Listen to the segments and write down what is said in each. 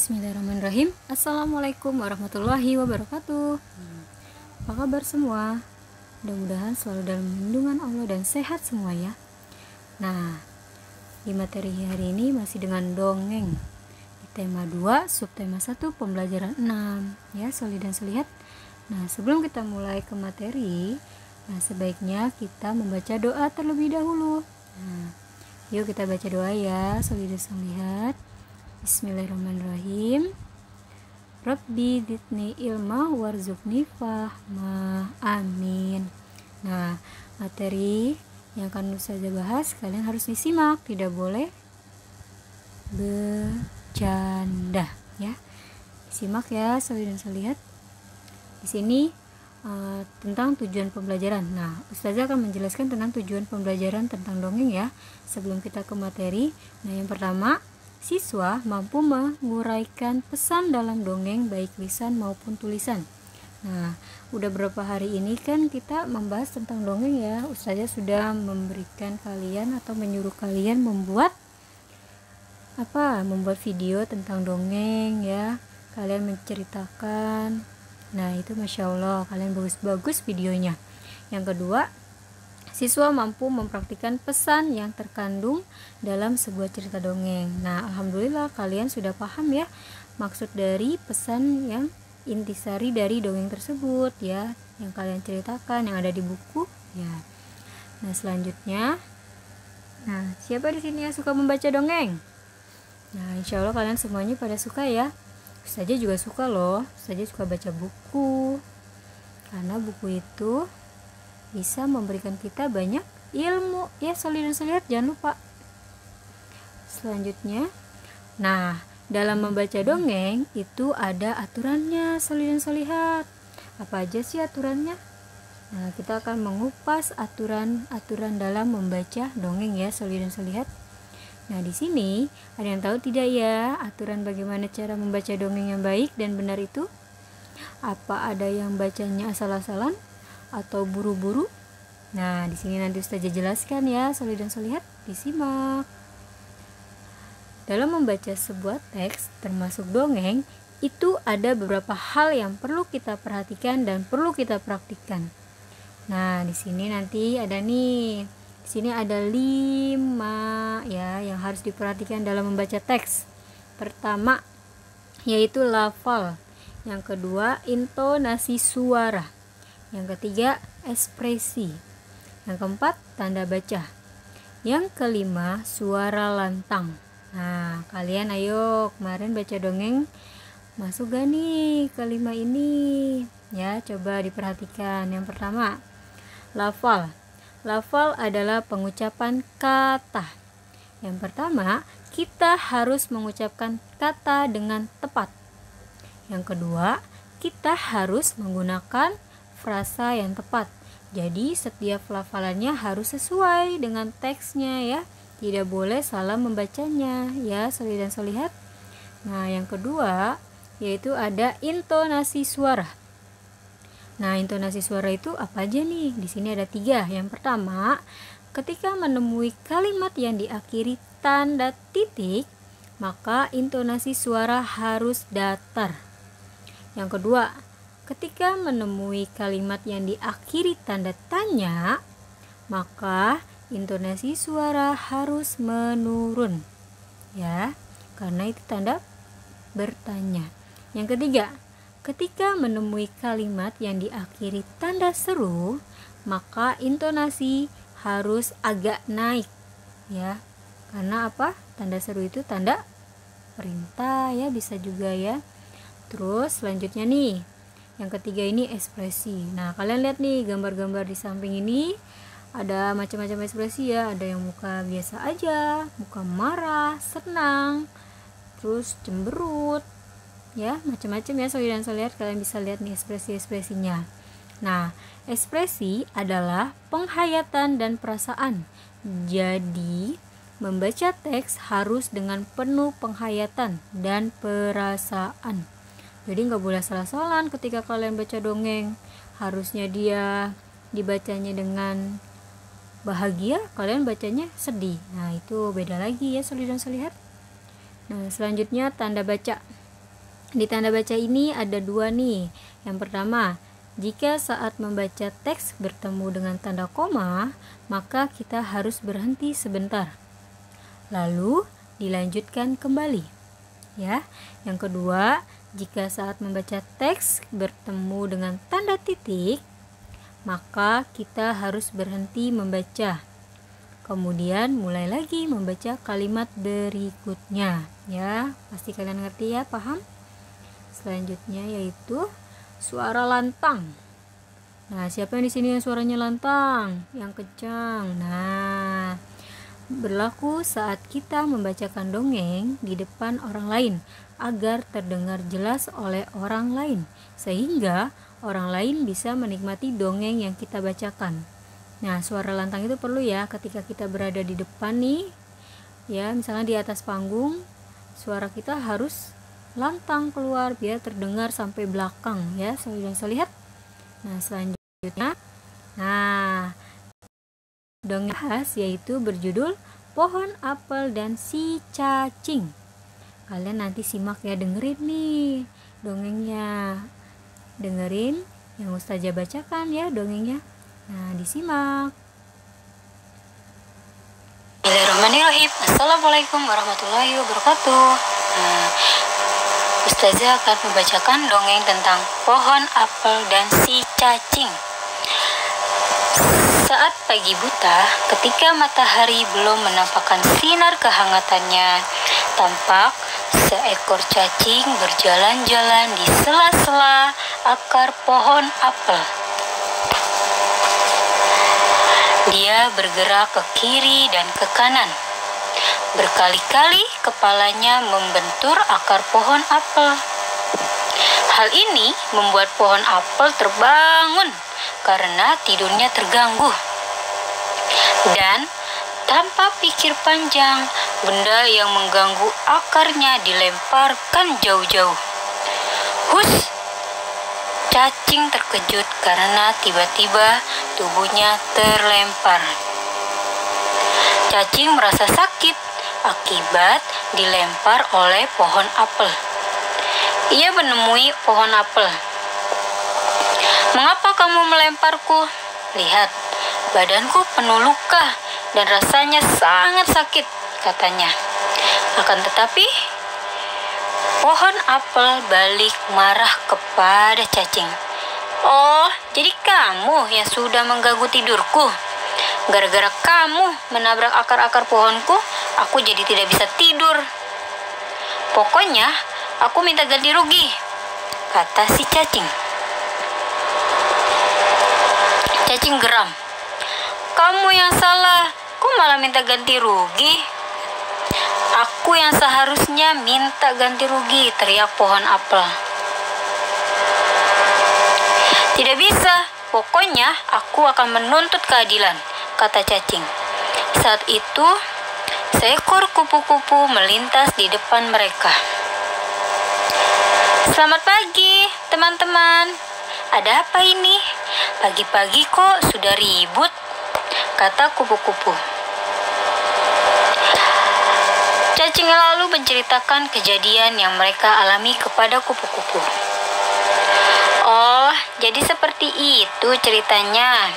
Bismillahirrahmanirrahim. Assalamualaikum warahmatullahi wabarakatuh. Apa kabar semua? Mudah-mudahan selalu dalam lindungan Allah dan sehat semua ya. Nah, di materi hari ini masih dengan dongeng. Di tema 2, subtema 1, pembelajaran 6 ya, Soli dan Solihat. Nah, sebelum kita mulai ke materi, sebaiknya kita membaca doa terlebih dahulu. Nah, yuk kita baca doa ya, Soli dan Solihat. Bismillahirrahmanirrahim. Rabbi zidni ilma warzuqni fahma. Amin. Nah, materi yang akan Ustazah bahas kalian harus disimak, tidak boleh bercanda ya. Simak ya, Soli dan Solihat. Di sini tentang tujuan pembelajaran. Nah, Ustazah akan menjelaskan tentang tujuan pembelajaran tentang dongeng ya. Sebelum kita ke materi, nah yang pertama, siswa mampu menguraikan pesan dalam dongeng baik lisan maupun tulisan. Nah, udah berapa hari ini kan kita membahas tentang dongeng ya. Ustazah sudah memberikan kalian atau menyuruh kalian membuat video tentang dongeng ya. Kalian menceritakan. Nah, itu Masya Allah, kalian bagus-bagus videonya. Yang kedua, siswa mampu mempraktikkan pesan yang terkandung dalam sebuah cerita dongeng. Nah, alhamdulillah kalian sudah paham ya maksud dari pesan yang intisari dari dongeng tersebut ya, yang kalian ceritakan yang ada di buku ya. Nah, selanjutnya, siapa di sini yang suka membaca dongeng? Nah, insya Allah kalian semuanya pada suka ya. Ustazah juga suka loh. Ustazah suka baca buku karena buku itu bisa memberikan kita banyak ilmu ya, Soli dan Solihat, jangan lupa. Selanjutnya, nah, dalam membaca dongeng itu ada aturannya, Soli dan Solihat. Apa aja sih aturannya? Nah, kita akan mengupas aturan-aturan dalam membaca dongeng ya, Soli dan Solihat. Nah, di sini ada yang tahu tidak ya aturan bagaimana cara membaca dongeng yang baik dan benar itu? Apa ada yang bacanya asal-asalan atau buru-buru? Nah, di sini nanti Ustazah jelaskan ya, Soli dan Solihat, disimak. Dalam membaca sebuah teks termasuk dongeng, itu ada beberapa hal yang perlu kita perhatikan dan perlu kita praktikkan. Nah, di sini nanti ada nih. Di sini ada 5 ya yang harus diperhatikan dalam membaca teks. Pertama, yaitu lafal. Yang kedua, intonasi suara. Yang ketiga, ekspresi. Yang keempat, tanda baca. Yang kelima, suara lantang. Nah, kalian ayo kemarin baca dongeng masuk gak nih kelima ini? Ya, coba diperhatikan. Yang pertama, lafal. Lafal adalah pengucapan kata. Yang pertama, kita harus mengucapkan kata dengan tepat. Yang kedua, kita harus menggunakan frasa yang tepat. Jadi setiap lafalannya harus sesuai dengan teksnya ya. Tidak boleh salah membacanya ya, Soli dan Solihat. Nah, yang kedua yaitu ada intonasi suara. Nah, intonasi suara itu apa aja nih? Di sini ada 3. Yang pertama, ketika menemui kalimat yang diakhiri tanda titik, maka intonasi suara harus datar. Yang kedua, ketika menemui kalimat yang diakhiri tanda tanya, maka intonasi suara harus menurun. Ya, karena itu tanda bertanya. Yang ketiga, ketika menemui kalimat yang diakhiri tanda seru, maka intonasi harus agak naik. Ya, karena apa? Tanda seru itu tanda perintah ya, bisa juga ya. Terus selanjutnya nih, yang ketiga ini ekspresi. Nah, kalian lihat nih gambar-gambar di samping ini ada macam-macam ekspresi ya. Ada yang muka biasa aja, muka marah, senang, terus cemberut ya, macam-macam ya, Soli dan Solihat. Kalian bisa lihat nih ekspresi-ekspresinya. Nah, ekspresi adalah penghayatan dan perasaan. Jadi membaca teks harus dengan penuh penghayatan dan perasaan. Jadi nggak boleh salah-salahan ketika kalian baca dongeng. Harusnya dia dibacanya dengan bahagia, kalian bacanya sedih. Nah, itu beda lagi ya, Soli dan Solihat. Nah, selanjutnya tanda baca. Di tanda baca ini ada dua nih. Yang pertama, jika saat membaca teks bertemu dengan tanda koma, maka kita harus berhenti sebentar. Lalu dilanjutkan kembali. Ya. Yang kedua, jika saat membaca teks bertemu dengan tanda titik, maka kita harus berhenti membaca. Kemudian mulai lagi membaca kalimat berikutnya. Ya, pasti kalian ngerti ya, paham? Selanjutnya yaitu suara lantang. Nah, siapa yang di sini yang suaranya lantang, yang kencang? Nah, berlaku saat kita membacakan dongeng di depan orang lain agar terdengar jelas oleh orang lain, sehingga orang lain bisa menikmati dongeng yang kita bacakan. Nah, suara lantang itu perlu ya ketika kita berada di depan nih. Ya, misalnya di atas panggung, suara kita harus lantang keluar biar terdengar sampai belakang ya, solihat. Nah, selanjutnya dongeng khas yaitu berjudul Pohon Apel dan Si Cacing. Kalian nanti simak ya, dengerin nih dongengnya. Dengerin yang Ustazah bacakan ya dongengnya. Nah, disimak. Bismillahirrahmanirrahim. Assalamualaikum warahmatullahi wabarakatuh. Ustazah akan membacakan dongeng tentang Pohon Apel dan Si Cacing. Saat pagi buta, ketika matahari belum menampakkan sinar kehangatannya, tampak seekor cacing berjalan-jalan di sela-sela akar pohon apel. Dia bergerak ke kiri dan ke kanan. Berkali-kali kepalanya membentur akar pohon apel. Hal ini membuat pohon apel terbangun karena tidurnya terganggu. Dan tanpa pikir panjang, benda yang mengganggu akarnya dilemparkan jauh-jauh. Hus! Cacing terkejut karena tiba-tiba tubuhnya terlempar. Cacing merasa sakit akibat dilempar oleh pohon apel. Ia menemui pohon apel. "Mengapa kamu melemparku? Lihat, badanku penuh luka dan rasanya sangat sakit," katanya. Akan tetapi, pohon apel balik marah kepada cacing. "Oh, jadi kamu yang sudah mengganggu tidurku? Gara-gara kamu menabrak akar-akar pohonku, aku jadi tidak bisa tidur. Pokoknya, aku minta ganti rugi," kata si cacing. Cacing geram. "Kamu yang salah, kok malah minta ganti rugi?" "Aku yang seharusnya minta ganti rugi," teriak pohon apel. "Tidak bisa, pokoknya aku akan menuntut keadilan," kata cacing. Saat itu, seekor kupu-kupu melintas di depan mereka. "Selamat pagi, teman-teman. Ada apa ini? Pagi-pagi kok sudah ribut?" kata kupu-kupu. Cacing lalu menceritakan kejadian yang mereka alami kepada kupu-kupu. "Oh, jadi seperti itu ceritanya.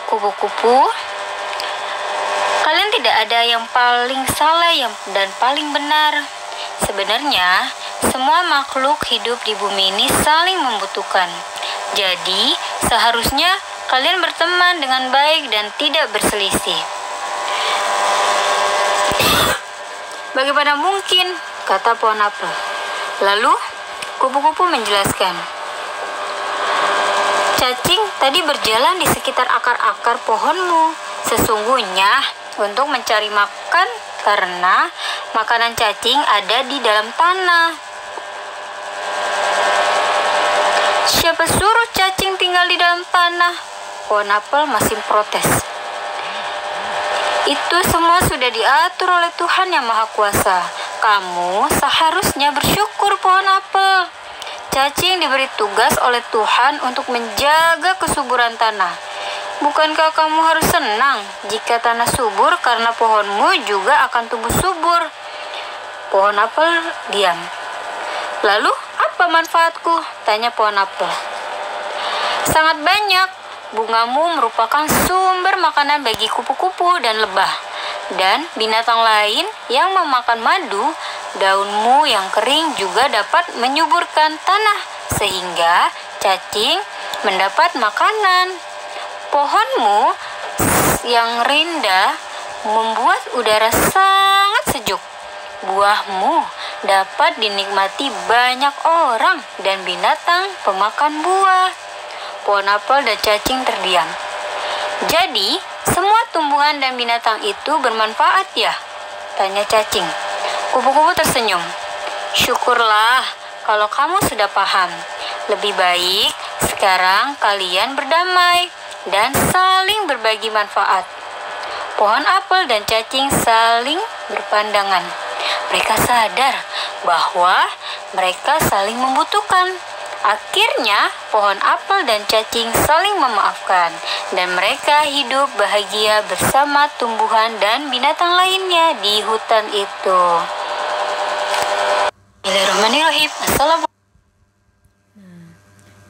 Kupu-kupu, kalian tidak ada yang paling salah dan paling benar. Sebenarnya, semua makhluk hidup di bumi ini saling membutuhkan. Jadi, seharusnya kalian berteman dengan baik dan tidak berselisih." "Bagaimana mungkin?" kata pohon apel. Lalu, kupu-kupu menjelaskan. "Cacing tadi berjalan di sekitar akar-akar pohonmu. Sesungguhnya untuk mencari makan karena makanan cacing ada di dalam tanah." "Siapa suruh cacing tinggal di dalam tanah?" Pohon apel masih protes. "Itu semua sudah diatur oleh Tuhan yang Maha Kuasa. Kamu seharusnya bersyukur, pohon apel. Cacing diberi tugas oleh Tuhan untuk menjaga kesuburan tanah. Bukankah kamu harus senang jika tanah subur karena pohonmu juga akan tumbuh subur?" Pohon apel diam. "Lalu apa apa manfaatku? Tanya pohon apel. Sangat banyak. Bungamu merupakan sumber makanan bagi kupu-kupu dan lebah. Dan binatang lain yang memakan madu, daunmu yang kering juga dapat menyuburkan tanah sehingga cacing mendapat makanan. Pohonmu yang rindang membuat udara sangat sejuk. Buahmu dapat dinikmati banyak orang dan binatang pemakan buah. Pohon apel dan cacing terdiam. Jadi, semua tumbuhan dan binatang itu bermanfaat ya? Tanya cacing. Kupu-kupu tersenyum. Syukurlah kalau kamu sudah paham. Lebih baik sekarang kalian berdamai dan saling berbagi manfaat. Pohon apel dan cacing saling berpandangan. Mereka sadar bahwa mereka saling membutuhkan. Akhirnya, pohon apel dan cacing saling memaafkan, dan mereka hidup bahagia bersama tumbuhan dan binatang lainnya di hutan itu. Bismillahirrahmanirrahim. Assalamualaikum.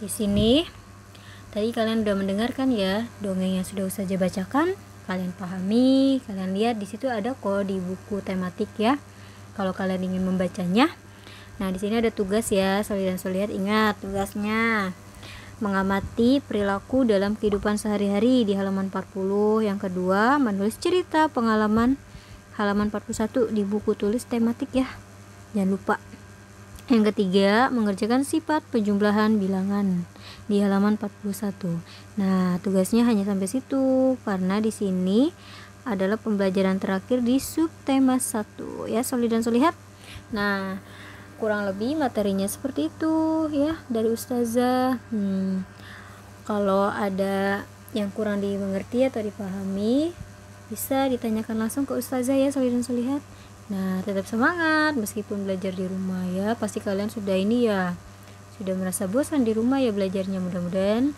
Di sini tadi kalian udah mendengarkan ya dongeng yang sudah Ustazah bacakan. Kalian pahami, kalian lihat di situ ada kok di buku tematik ya. Kalau kalian ingin membacanya. Nah, di sini ada tugas ya, Soli dan Solihat. Ingat tugasnya. Mengamati perilaku dalam kehidupan sehari-hari di halaman 40. Yang kedua, menulis cerita pengalaman halaman 41 di buku tulis tematik ya. Jangan lupa. Yang ketiga, mengerjakan sifat penjumlahan bilangan di halaman 41. Nah, tugasnya hanya sampai situ karena di sini adalah pembelajaran terakhir di subtema 1 ya, Soli dan Solihat. Nah, kurang lebih materinya seperti itu ya dari Ustazah. Kalau ada yang kurang dimengerti atau dipahami, bisa ditanyakan langsung ke Ustazah ya, Soli dan Solihat. Nah, tetap semangat meskipun belajar di rumah ya. Pasti kalian sudah merasa bosan di rumah ya belajarnya. Mudah-mudahan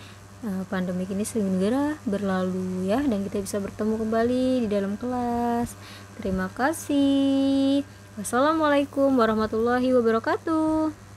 pandemi ini segera berlalu ya, dan kita bisa bertemu kembali di dalam kelas. Terima kasih. Wassalamualaikum warahmatullahi wabarakatuh.